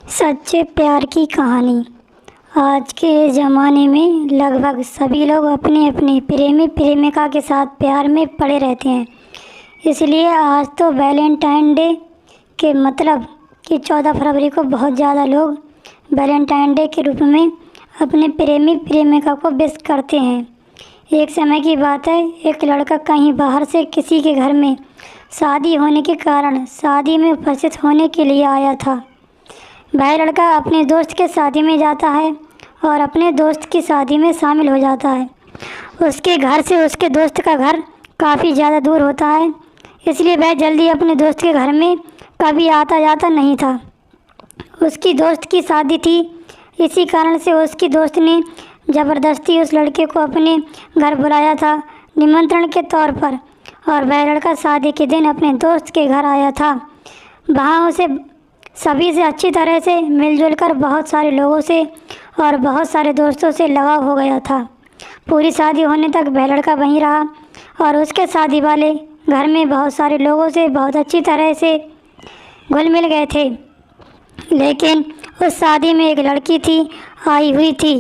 सच्चे प्यार की कहानी। आज के ज़माने में लगभग सभी लोग अपने अपने प्रेमी प्रेमिका के साथ प्यार में पड़े रहते हैं। इसलिए आज तो वैलेंटाइन डे के मतलब कि 14 फरवरी को बहुत ज़्यादा लोग वैलेंटाइन डे के रूप में अपने प्रेमी प्रेमिका को विश करते हैं। एक समय की बात है, एक लड़का कहीं बाहर से किसी के घर में शादी होने के कारण शादी में उपस्थित होने के लिए आया था। वह लड़का अपने दोस्त के शादी में जाता है और अपने दोस्त की शादी में शामिल हो जाता है। उसके घर से उसके दोस्त का घर काफ़ी ज़्यादा दूर होता है, इसलिए वह जल्दी अपने दोस्त के घर में कभी आता जाता नहीं था। उसकी दोस्त की शादी थी, इसी कारण से उसकी दोस्त ने ज़बरदस्ती उस लड़के को अपने घर बुलाया था निमंत्रण के तौर पर, और वह लड़का शादी के दिन अपने दोस्त के घर आया था। वहाँ उसे सभी से अच्छी तरह से मिलजुल कर बहुत सारे लोगों से और बहुत सारे दोस्तों से लगाव हो गया था। पूरी शादी होने तक वह लड़का वहीं रहा और उसके शादी वाले घर में बहुत सारे लोगों से बहुत अच्छी तरह से घुल मिल गए थे। लेकिन उस शादी में एक लड़की थी आई हुई थी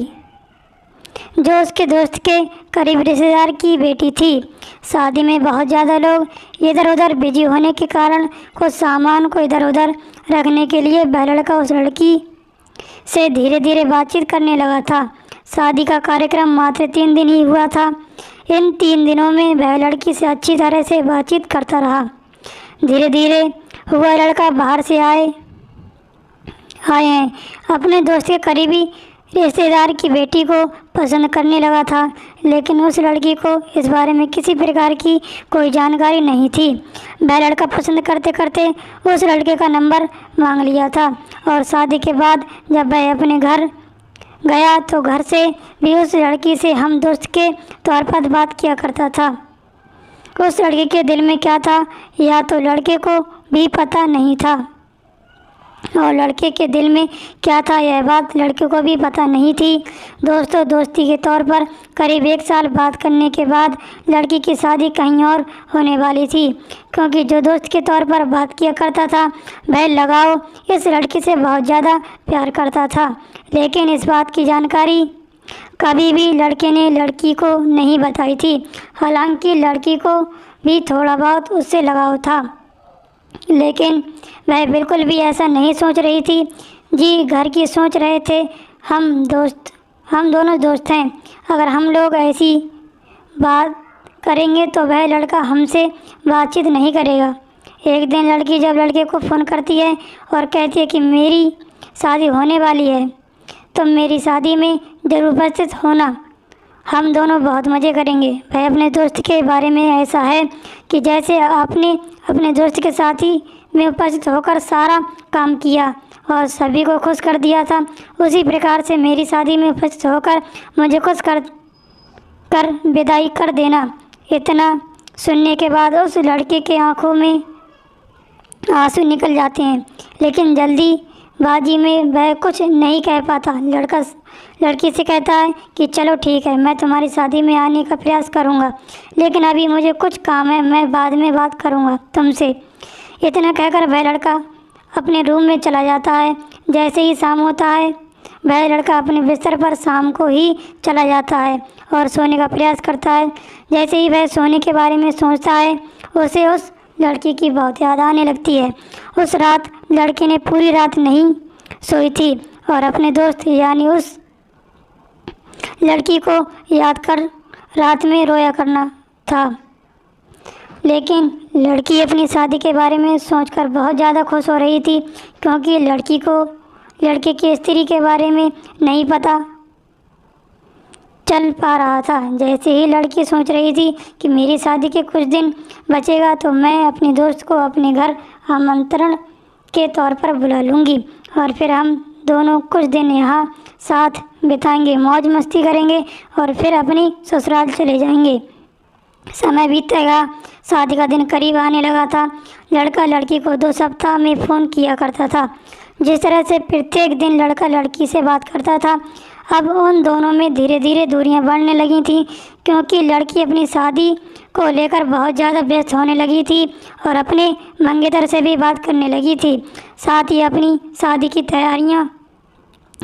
जो उसके दोस्त के करीब रिश्तेदार की बेटी थी। शादी में बहुत ज़्यादा लोग इधर उधर बिजी होने के कारण कुछ सामान को इधर उधर रखने के लिए वह लड़का उस लड़की से धीरे धीरे बातचीत करने लगा था। शादी का कार्यक्रम मात्र 3 दिन ही हुआ था। इन 3 दिनों में वह लड़की से अच्छी तरह से बातचीत करता रहा। धीरे धीरे वह लड़का बाहर से आए हैं अपने दोस्त के करीबी रिश्तेदार की बेटी को पसंद करने लगा था, लेकिन उस लड़की को इस बारे में किसी प्रकार की कोई जानकारी नहीं थी। वह लड़का पसंद करते करते उस लड़के का नंबर मांग लिया था और शादी के बाद जब वह अपने घर गया तो घर से भी उस लड़की से हम दोस्त के तौर पर बात किया करता था। उस लड़के के दिल में क्या था या तो लड़के को भी पता नहीं था, और लड़के के दिल में क्या था यह बात लड़के को भी पता नहीं थी। दोस्ती के तौर पर करीब 1 साल बात करने के बाद लड़की की शादी कहीं और होने वाली थी, क्योंकि जो दोस्त के तौर पर बात किया करता था वह लगाव इस लड़की से बहुत ज़्यादा प्यार करता था। लेकिन इस बात की जानकारी कभी भी लड़के ने लड़की को नहीं बताई थी। हालांकि लड़की को भी थोड़ा बहुत उससे लगाव था, लेकिन वह बिल्कुल भी ऐसा नहीं सोच रही थी। जी घर की सोच रहे थे, हम दोनों दोस्त हैं, अगर हम लोग ऐसी बात करेंगे तो वह लड़का हमसे बातचीत नहीं करेगा। एक दिन लड़की जब लड़के को फ़ोन करती है और कहती है कि मेरी शादी होने वाली है, तो मेरी शादी में ज़रूर उपस्थित होना, हम दोनों बहुत मज़े करेंगे। वह अपने दोस्त के बारे में ऐसा है कि जैसे आपने अपने दोस्त के साथी में उपस्थित होकर सारा काम किया और सभी को खुश कर दिया था, उसी प्रकार से मेरी शादी में उपस्थित होकर मुझे खुश कर विदाई कर देना। इतना सुनने के बाद उस लड़के के आंखों में आंसू निकल जाते हैं, लेकिन जल्दीबाजी में वह कुछ नहीं कह पाता। लड़का लड़की से कहता है कि चलो ठीक है, मैं तुम्हारी शादी में आने का प्रयास करूँगा, लेकिन अभी मुझे कुछ काम है, मैं बाद में बात करूँगा तुमसे। इतना कहकर वह लड़का अपने रूम में चला जाता है। जैसे ही शाम होता है वह लड़का अपने बिस्तर पर शाम को ही चला जाता है और सोने का प्रयास करता है। जैसे ही वह सोने के बारे में सोचता है उसे उस लड़की की बहुत याद आने लगती है। उस रात लड़के ने पूरी रात नहीं सोई थी और अपने दोस्त यानी उस लड़की को याद कर रात में रोया करना था। लेकिन लड़की अपनी शादी के बारे में सोचकर बहुत ज़्यादा खुश हो रही थी, क्योंकि लड़की को लड़के की स्त्री के बारे में नहीं पता चल पा रहा था। जैसे ही लड़की सोच रही थी कि मेरी शादी के कुछ दिन बचेगा तो मैं अपने दोस्त को अपने घर आमंत्रण के तौर पर बुला लूँगी और फिर हम दोनों कुछ दिन यहाँ साथ बिताएंगे, मौज मस्ती करेंगे और फिर अपनी ससुराल चले जाएंगे। समय बीतेगा, शादी का दिन करीब आने लगा था। लड़का लड़की को 2 सप्ताह में फ़ोन किया करता था। जिस तरह से प्रत्येक दिन लड़का लड़की से बात करता था, अब उन दोनों में धीरे धीरे दूरियां बढ़ने लगी थी, क्योंकि लड़की अपनी शादी को लेकर बहुत ज़्यादा व्यस्त होने लगी थी और अपने मंगेतर से भी बात करने लगी थी। साथ ही अपनी शादी की तैयारियां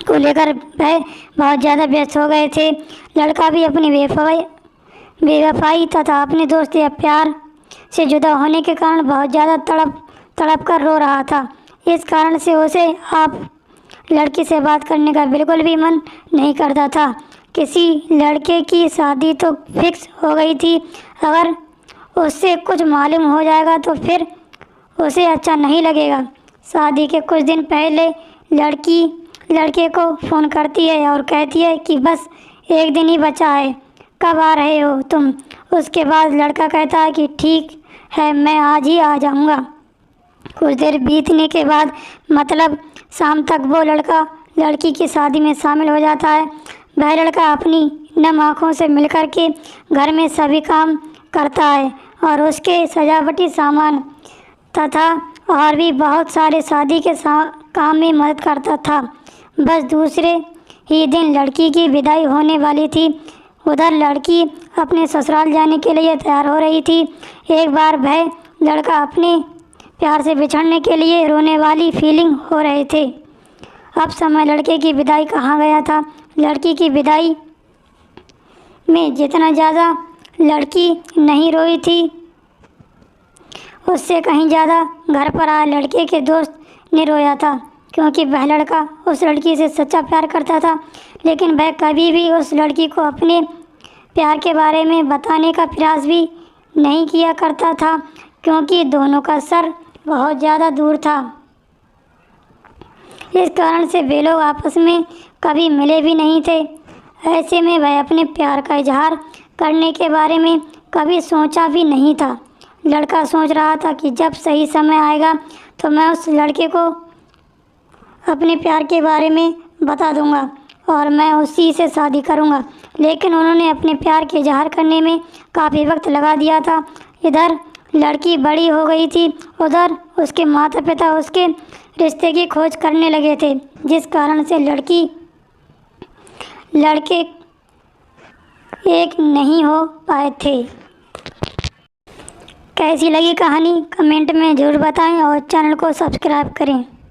को लेकर वह बहुत ज़्यादा व्यस्त हो गए थे। लड़का भी अपनी बेवफाई तथा अपने दोस्त या प्यार से जुदा होने के कारण बहुत ज़्यादा तड़प कर रो रहा था। इस कारण से उसे आप लड़की से बात करने का बिल्कुल भी मन नहीं करता था। किसी लड़के की शादी तो फिक्स हो गई थी, अगर उससे कुछ मालूम हो जाएगा तो फिर उसे अच्छा नहीं लगेगा। शादी के कुछ दिन पहले लड़की लड़के को फ़ोन करती है और कहती है कि बस एक दिन ही बचा है, कब आ रहे हो तुम। उसके बाद लड़का कहता है कि ठीक है, मैं आज ही आ जाऊंगा। कुछ देर बीतने के बाद मतलब शाम तक वो लड़का लड़की की शादी में शामिल हो जाता है। वह लड़का अपनी नम आँखों से मिलकर के घर में सभी काम करता है और उसके सजावटी सामान तथा और भी बहुत सारे शादी के काम में मदद करता था। बस दूसरे ही दिन लड़की की विदाई होने वाली थी। उधर लड़की अपने ससुराल जाने के लिए तैयार हो रही थी। एक बार वह लड़का अपने प्यार से बिछड़ने के लिए रोने वाली फीलिंग हो रहे थे। अब समय लड़के की विदाई कहाँ गया था। लड़की की विदाई में जितना ज़्यादा लड़की नहीं रोई थी, उससे कहीं ज़्यादा घर पर आए लड़के के दोस्त ने रोया था, क्योंकि वह लड़का उस लड़की से सच्चा प्यार करता था। लेकिन वह कभी भी उस लड़की को अपने प्यार के बारे में बताने का प्रयास भी नहीं किया करता था, क्योंकि दोनों का सर बहुत ज़्यादा दूर था। इस कारण से वे लोग आपस में कभी मिले भी नहीं थे। ऐसे में वह अपने प्यार का इजहार करने के बारे में कभी सोचा भी नहीं था। लड़का सोच रहा था कि जब सही समय आएगा तो मैं उस लड़के को अपने प्यार के बारे में बता दूंगा और मैं उसी से शादी करूंगा। लेकिन उन्होंने अपने प्यार के इजहार करने में काफ़ी वक्त लगा दिया था। इधर लड़की बड़ी हो गई थी, उधर उसके माता पिता उसके रिश्ते की खोज करने लगे थे, जिस कारण से लड़के एक नहीं हो पाए थे। कैसी लगी कहानी कमेंट में ज़रूर बताएं और चैनल को सब्सक्राइब करें।